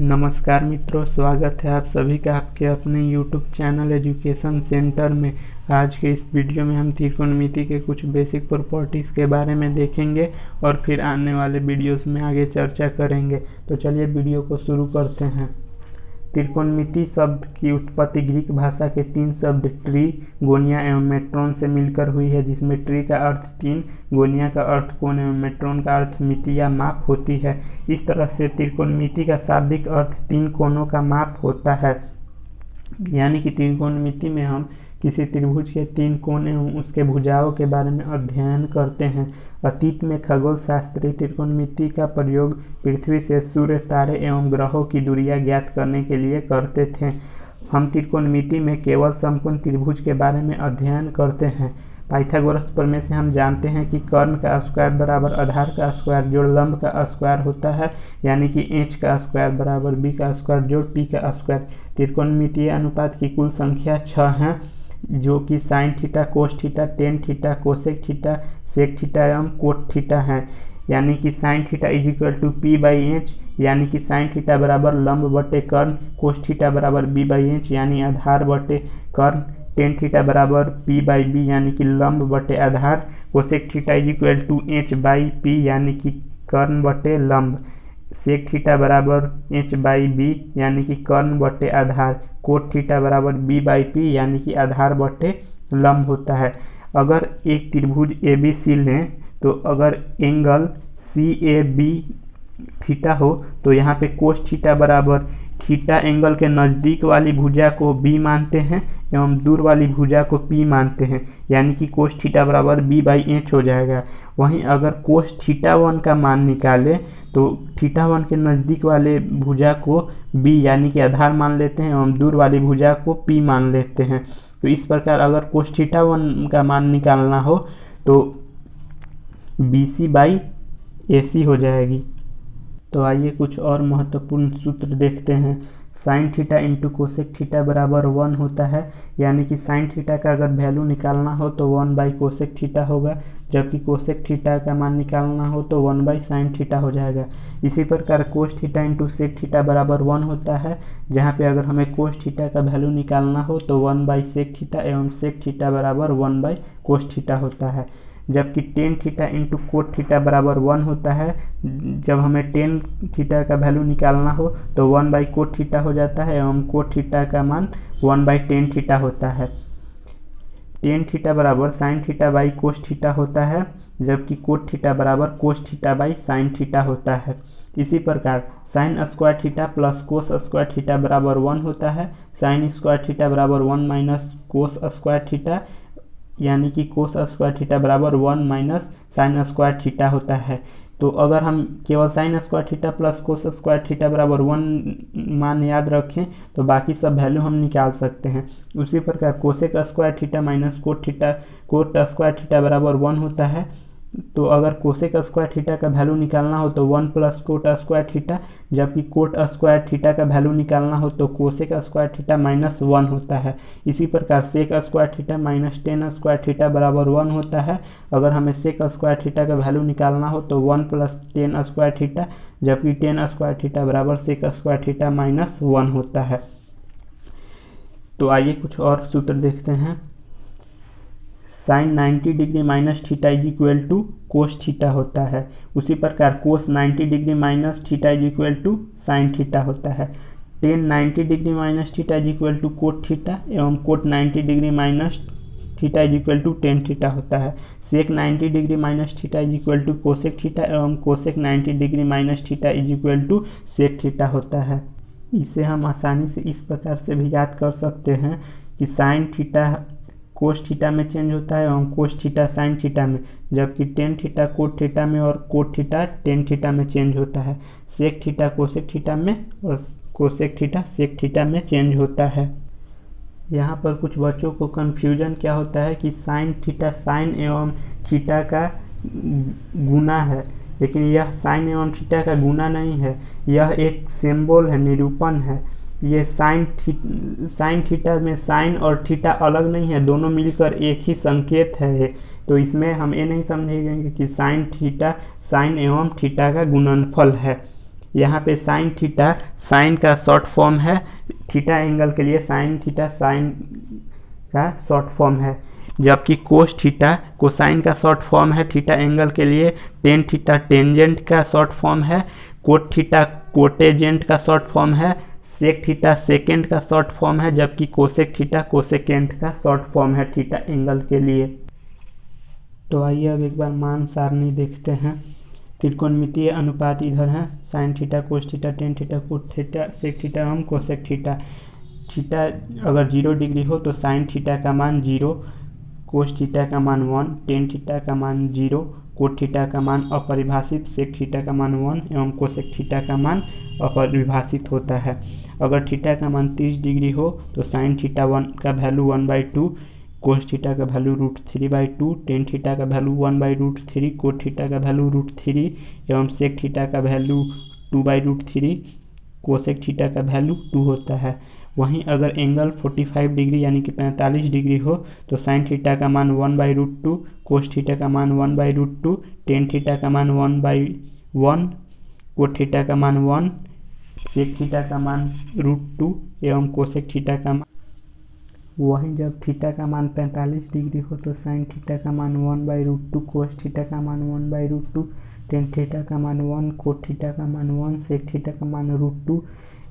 नमस्कार मित्रों, स्वागत है आप सभी का आपके अपने YouTube चैनल एजुकेशन सेंटर में। आज के इस वीडियो में हम त्रिकोणमिति के कुछ बेसिक प्रॉपर्टीज़ के बारे में देखेंगे और फिर आने वाले वीडियोस में आगे चर्चा करेंगे। तो चलिए वीडियो को शुरू करते हैं। त्रिकोणमिति शब्द की उत्पत्ति ग्रीक भाषा के तीन शब्द ट्री, गोनिया एवं मेट्रोन से मिलकर हुई है, जिसमें ट्री का अर्थ तीन, गोनिया का अर्थ कोण एवं मेट्रोन का अर्थ मिति या माप होती है। इस तरह से त्रिकोणमिति का शाब्दिक अर्थ तीन कोणों का माप होता है। यानी कि त्रिकोणमिति में हम किसी त्रिभुज के तीन कोण एवं उसके भुजाओं के बारे में अध्ययन करते हैं। अतीत में खगोल शास्त्री त्रिकोणमिति का प्रयोग पृथ्वी से सूर्य, तारे एवं ग्रहों की दूरियां ज्ञात करने के लिए करते थे। हम त्रिकोणमिति में केवल समकोण त्रिभुज के बारे में अध्ययन करते हैं। पाइथागोरस प्रमेय से हम जानते हैं कि कर्ण का स्क्वायर बराबर आधार का स्क्वायर जोड़ लंब का स्क्वायर होता है, यानी कि एच का स्क्वायर बराबर बी का स्क्वायर जोड़ पी का स्क्वायर। त्रिकोणमितीय अनुपात की कुल संख्या 6 है, जो कि sine theta, cos theta, tan theta, cosec theta, sec theta एवं कोट थीटा है। यानी कि sine theta is equal to P by H, यानी कि साइन थीटा बराबर लंब बटे कर्ण, कोस थीटा बराबर बी बाई एच यानी आधार बटे कर्ण, टेन थीटा बराबर पी बाई बी यानी कि लंब बटे आधार, cosec theta is equal to H by P यानी कि कर्ण बटे लंब, सेक थीटा बराबर एच बाई बी यानी कि कर्ण बटे आधार, कोट थीटा बराबर बी बाई पी यानी कि आधार बटे लंब होता है। अगर एक त्रिभुज ए बी सी लें तो अगर angle C A B theta हो तो यहाँ पे कोस थीटा बराबर थीटा एंगल के नज़दीक वाली भुजा को बी मानते हैं एवं दूर वाली भुजा को पी मानते हैं, यानी कि कोस थीटा बराबर बी बाई एच हो जाएगा। वहीं अगर कोस थीटा वन का मान निकालें तो थीटा वन के नज़दीक वाले भुजा को बी यानी कि आधार मान लेते हैं एवं दूर वाली भुजा को पी मान लेते हैं। तो इस प्रकार अगर कोस थीटा वन का मान निकालना हो तो बी सी बाई ए सी हो जाएगी। तो आइए कुछ और महत्वपूर्ण सूत्र देखते हैं। Sine theta into cosec theta बराबर 1 होता है, यानी कि साइन थीटा का अगर वैल्यू निकालना हो तो 1 बाई कोसेक थीटा होगा, जबकि कोसेक थीटा का मान निकालना हो तो 1 बाई साइन थीटा हो जाएगा। इसी प्रकार cos theta into sec theta बराबर 1 होता है, जहाँ पे अगर हमें कोस थीटा का वैल्यू निकालना हो तो 1 बाई सेक थीटा एवं सेक थीटा बराबर 1 बाई कोस थीटा होता है। जबकि tan theta into cot theta बराबर 1 होता है, जब हमें टेन थीटा का वैल्यू निकालना हो तो 1 बाई कोट थीटा हो जाता है एवं कोट थीटा का मान 1 बाई टेन थीटा होता है। टेन थीटा बराबर sine theta by cos theta होता है, जबकि कोट थीटा बराबर cos theta by sine theta होता है। इसी प्रकार sine square theta plus cos square theta बराबर 1 होता है। साइन स्क्वायर थीटा बराबर 1 माइनस कोस स्क्वायर थीटा, यानी कि कोस स्क्वायर थीटा बराबर 1 माइनस साइन स्क्वायर थीटा होता है। तो अगर हम केवल sine square theta plus cos square theta बराबर 1 मान याद रखें तो बाकी सब वैल्यू हम निकाल सकते हैं। उसी प्रकार cosec square theta minus cot square theta बराबर 1 होता है। तो अगर कोसेक स्क्वायर थीटा का वैल्यू निकालना हो तो 1 प्लस कोट स्क्वायर थीटा, जबकि कोट स्क्वायर थीटा का वैल्यू निकालना हो तो कोसेक स्क्वायर थीटा माइनस 1 होता है। इसी प्रकार sec square theta minus tan square theta बराबर 1 होता है। अगर हमें सेक स्क्वायर थीटा का वैल्यू निकालना हो तो 1 प्लस टेन स्क्वायर थीटा, जबकि टेन स्क्वायर थीटा बराबर सेक स्क्वायर थीटा माइनस 1 होता है। तो आइए कुछ और सूत्र देखते हैं। Sine 90 degree minus theta is equal to cos theta होता है। उसी प्रकार cos 90 degree minus theta is equal to sine theta होता है। Tan 90 degree minus theta is equal to cot theta एवं cot 90 degree minus theta is equal to tan theta होता है। Sec 90 degree minus theta is equal to cosec theta एवं cosec 90 degree minus theta is equal to sec theta होता है। इसे हम आसानी से इस प्रकार से भी याद कर सकते हैं कि साइन थीटा कोस थीटा में चेंज होता है एवं कोस थीटा साइन थीटा में, जबकि टेन थीटा कोट थीटा में और कोट थीटा टेन थीटा में चेंज होता है। सेक थीटा कोसेक थीटा में और कोसेक थीटा सेक थीटा में चेंज होता है। यहाँ पर कुछ बच्चों को कन्फ्यूजन क्या होता है कि साइन थीटा साइन एवं थीटा का गुना है, लेकिन यह साइन एवं थीटा का गुना नहीं है, यह एक सिंबल है, निरूपण है। ये साइन थीटा में साइन और थीटा अलग नहीं है, दोनों मिलकर एक ही संकेत है। तो इसमें हम ये नहीं समझेंगे कि साइन थीटा साइन एवं थीटा का गुणनफल है। यहाँ पे साइन थीटा साइन का शॉर्ट फॉर्म है, थीटा एंगल के लिए साइन थीटा साइन का शॉर्ट फॉर्म है, जबकि कोस थीटा कोसाइन का शॉर्ट फॉर्म है थीटा एंगल के लिए, टेन थीटा टेंजेंट का शॉर्ट फॉर्म है, कोट थीटा कोटेजेंट का शॉर्ट फॉर्म है, सेक थीटा सेकेंड का शॉर्ट फॉर्म है, जबकि कोसेक थीटा कोसेकेंट का शॉर्ट फॉर्म है थीटा एंगल के लिए। तो आइए अब एक बार मान सारणी देखते हैं। त्रिकोणमितीय अनुपात इधर है, sine theta cos theta tan theta cot theta sec theta एवं कोसेक थीटा। थीटा अगर 0 डिग्री हो तो साइन थीटा का मान 0, कोस थीटा का मान 1, टेन थीटा का मान 0, कोट थीटा का मान अपरिभाषित, सेक थीटा का मान 1 एवं कोसेक थीटा का मान अपरिभाषित होता है। अगर थीटा का मान 30 डिग्री हो तो साइन थीटा 1 का वैल्यू 1/2, कोस थीटा का वैल्यू √3/2, टेन थीटा का वैल्यू 1/√3, कोट थीटा का वैल्यू √3 एवं सेक थीटा का वैल्यू 2/√3, कोसेक थीटा का वैल्यू 2 होता है। वहीं अगर एंगल 45 डिग्री यानी कि 45 डिग्री हो तो साइन थीटा का मान 1/√2, कोस थीटा का मान 1/√2, टेन थीटा का मान 1/1, कोट थीटा का मान 1, सेक थीटा का मान √2 एवं कोसेक थीटा का मान। वहीं जब थीटा का मान 45 डिग्री हो तो साइन थीटा का मान 1/√2, कोस थीटा का मान 1/√2, टेन थीटा का मान 1, कोट थीटा का मान 1, सेक थीटा का मान √2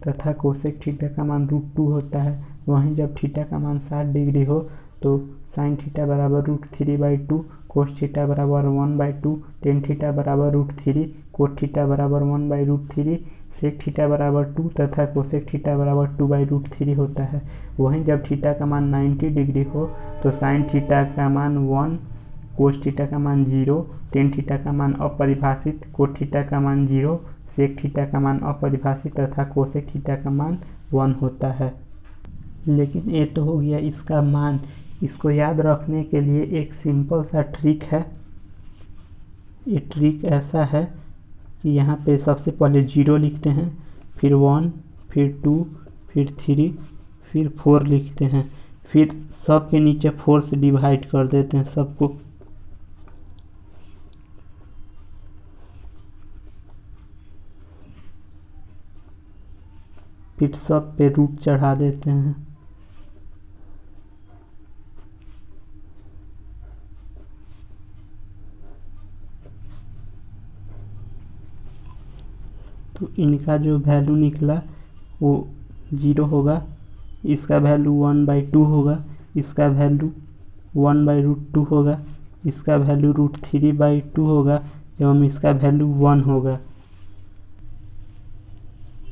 तथा कोसेक थीटा का मान √2 होता है। वहीं जब थीटा का मान 60 डिग्री हो तो साइन थीटा बराबर √3/2, कोस थीटा बराबर 1/2, टेन थीटा बराबर √3, कोट थीटा बराबर 1/√3, सेक थीटा बराबर 2 तथा कोसेक थीटा बराबर 2/√3 होता है। वहीं जब थीटा का मान 90 डिग्री हो तो साइन थीटा का मान 1, कोस थीटा का मान 0, टेन थीटा का मान अपरिभाषित, कोट थीटा का मान 0, सेक थीटा का मान अपरिभाषित तथा कोसेक थीटा का मान 1 होता है। लेकिन ये तो हो गया इसका मान। इसको याद रखने के लिए एक सिंपल सा ट्रिक है। ये ट्रिक ऐसा है कि यहाँ पे सबसे पहले 0 लिखते हैं, फिर 1, फिर 2, फिर 3, फिर 4 लिखते हैं, फिर सब के नीचे 4 से डिवाइड कर देते हैं सबको। फिर सब पे रूट चढ़ा देते हैं। तो इनका जो वैल्यू निकला वो 0 होगा, इसका वैल्यू 1/2 होगा, इसका वैल्यू 1/√2 होगा, इसका वैल्यू √3/2 होगा एवं इसका वैल्यू 1 होगा।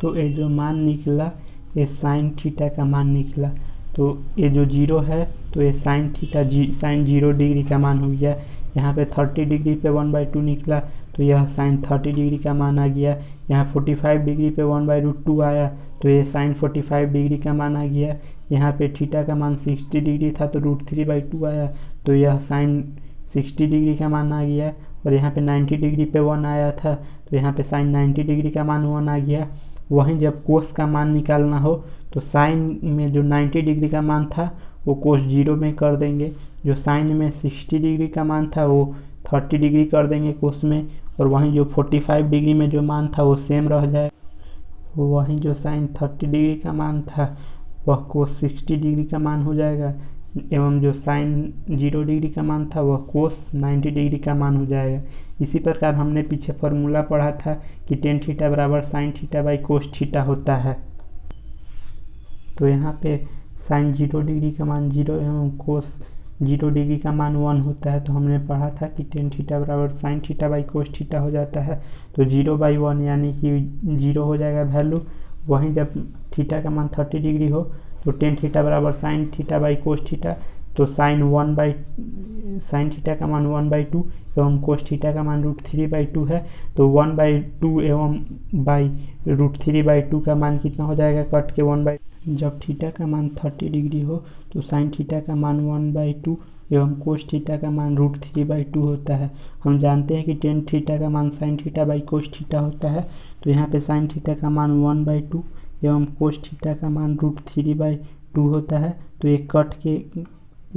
तो ये जो मान निकला ये साइन थीटा का मान निकला। तो ये जो 0 है तो ये साइन थीटा साइन 0 डिग्री का मान हो गया। यहाँ पे 30 डिग्री पे 1/2 निकला तो यह साइन 30 डिग्री का मान आ गया। यहाँ 45 डिग्री पे 1/√2 आया तो ये साइन 45 डिग्री का मान आ गया। यहाँ पे थीटा का मान 60 डिग्री था तो √3/2 आया तो यह साइन 60 डिग्री का मान आ गया। और यहाँ पे 90 डिग्री पे 1 आया था तो यहाँ पे साइन 90 डिग्री का मान 1 आ गया। वहीं जब कोस का मान निकालना हो तो साइन में जो 90 डिग्री का मान था वो कोस 0 में कर देंगे, जो साइन में 60 डिग्री का मान था वो 30 डिग्री कर देंगे कोस में, और वहीं जो 45 डिग्री में जो मान था वो सेम रह जाए। वहीं जो साइन 30 डिग्री का मान था वह कोस 60 डिग्री का मान हो जाएगा, एवं जो साइन 0 डिग्री का मान था वह कोस 90 डिग्री का मान हो जाएगा। इसी प्रकार हमने पीछे फॉर्मूला पढ़ा था कि टेन थीटा बराबर sine theta by cos theta होता है। तो यहाँ पे साइन 0 डिग्री का मान 0 एवं कोस 0 डिग्री का मान 1 होता है। तो हमने पढ़ा था कि टेन थीटा बराबर sine theta by cos theta हो जाता है। तो 0/1 यानी कि 0 हो जाएगा वैल्यू। वहीं जब थीटा का मान 30 डिग्री हो तो टेन थीटा बराबर sine theta by cos theta, तो साइन थीटा का मान 1/2 एवं कोस थीटा का मान √3/2 है। तो 1/2 एवं बाई √3/2 का मान कितना हो जाएगा कट के 1/। जब थीटा का मान 30 डिग्री हो तो साइन थीटा का मान 1/2 एवं कोस थीटा का मान √3/2 होता है। हम जानते हैं कि टेन थीटा का मान sine theta by cos theta होता है। तो यहाँ पे साइन थीटा का मान 1/2 एवं कोस थीटा का मान √3/2 होता है। तो ये कट के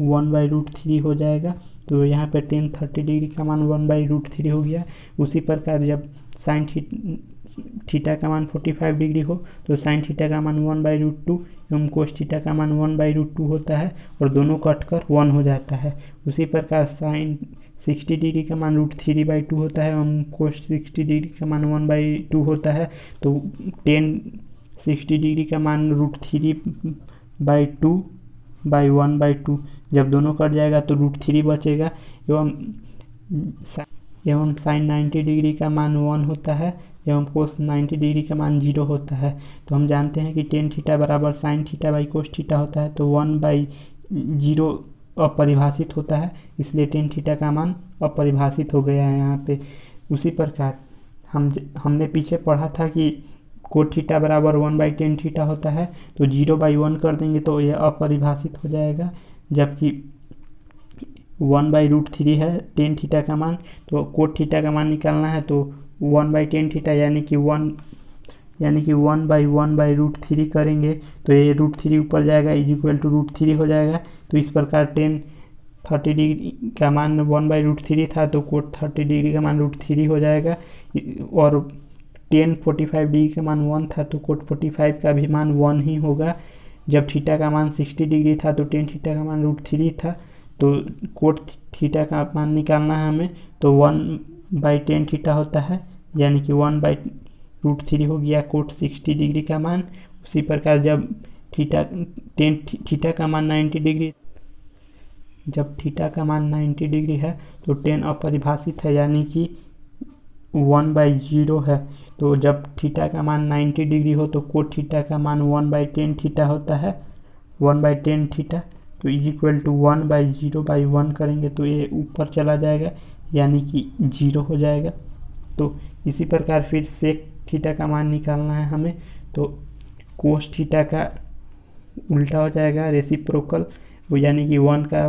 1/√3 हो जाएगा। तो यहाँ पे टेन 30 डिग्री का मान 1/√3 हो गया। उसी प्रकार जब थीटा का मान 45 डिग्री हो तो साइन थीटा का मान 1/√2 एवं कोस थीटा का मान 1/√2 होता है और दोनों कटकर 1 हो जाता है। उसी प्रकार साइन 60 डिग्री का मान √3/2 होता है एवं कोस 60 डिग्री का मान 1/2 होता है। तो टेन 60 डिग्री का मान √3/2/1/2, जब दोनों कट जाएगा तो √3 बचेगा एवं साइन 90 डिग्री का मान 1 होता है एवं कोस 90 डिग्री का मान 0 होता है। तो हम जानते हैं कि टेन थीटा बराबर sine theta by cos theta होता है, तो 1/0 अपरिभाषित होता है, इसलिए टेन थीटा का मान अपरिभाषित हो गया है यहाँ पे। उसी प्रकार हमने पीछे पढ़ा था कि कोट थीटा बराबर 1/tan थीटा होता है, तो 0/1 कर देंगे तो यह अपरिभाषित हो जाएगा, जबकि 1/√3 है टेन थीटा का मान, तो कोट थीटा का मान निकालना है तो 1/tan थीटा यानी कि 1/1/√3 करेंगे तो ये √3 ऊपर जाएगा =√3 हो जाएगा। तो इस प्रकार टेन 30 डिग्री का मान 1/√3 था तो कोट 30 डिग्री का मान √3 हो जाएगा, और टेन 45 डिग्री का मान 1 था तो कोट 45 का भी मान 1 ही होगा। जब थीटा का मान 60 डिग्री था तो टेन थीटा का मान √3 था, तो कोट थीटा का मान निकालना है हमें, तो 1/tan थीटा होता है यानी कि 1/√3 हो गया कोट 60 डिग्री का मान। उसी प्रकार जब थीटा का मान 90 डिग्री है तो टेन अपरिभाषित है यानी कि 1/0 है। तो जब थीटा का मान 90 डिग्री हो तो कोट थीटा का मान 1/tan थीटा होता है, 1/tan थीटा, तो =1/0/1 करेंगे तो ये ऊपर चला जाएगा यानी कि 0 हो जाएगा। तो इसी प्रकार फिर सेक थीटा का मान निकालना है हमें, तो कोस थीटा का उल्टा हो जाएगा रेसिप्रोकल, वो यानी कि 1 का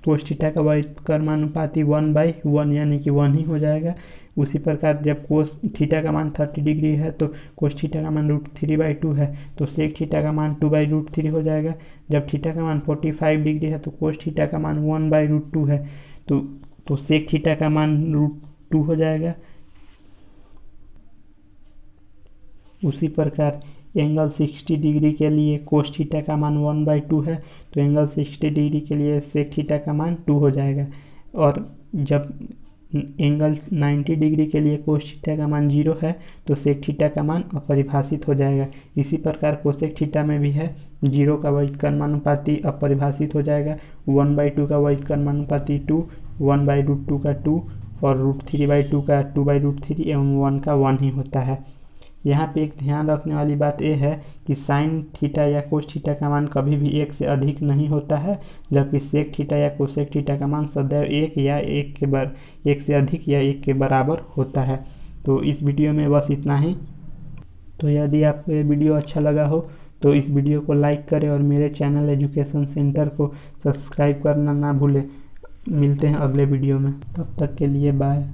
कोस थीटा का कर्मानुपाती 1/1 यानी कि 1 ही हो जाएगा। उसी प्रकार जब कोस थीटा का मान 30 डिग्री है तो कोस थीटा का मान √3/2 है, तो सेक थीटा का मान 2/√3 हो जाएगा। जब थीटा का मान 45 डिग्री है तो कोस थीटा का मान 1/√2 है, तो सेक थीटा का मान √2 हो जाएगा। उसी प्रकार एंगल 60 डिग्री के लिए कोस थीटा का मान 1/2 है, तो एंगल 60 डिग्री के लिए सेक थीटा का मान 2 हो जाएगा। और जब एंगल 90 डिग्री के लिए कोस थीटा का मान 0 है तो सेक थीटा का मान अपरिभाषित हो जाएगा। इसी प्रकार कोसेक थीटा में भी है, 0 का वही कर्मानुपाती अपरिभाषित हो जाएगा, 1/2 का वही कर्मानुपाती 2, 1/√2 का 2 और √3/2 का 2/√3 एवं 1 का 1 ही होता है। यहाँ पे एक ध्यान रखने वाली बात यह है कि साइन थीटा या कोस थीटा का मान कभी भी 1 से अधिक नहीं होता है, जबकि सेक थीटा या कोसेक थीटा का मान सदैव 1 या 1 से अधिक या 1 के बराबर होता है। तो इस वीडियो में बस इतना ही। तो यदि आपको ये वीडियो अच्छा लगा हो तो इस वीडियो को लाइक करें और मेरे चैनल एजुकेशन सेंटर को सब्सक्राइब करना ना भूलें। मिलते हैं अगले वीडियो में, तब तक के लिए बाय।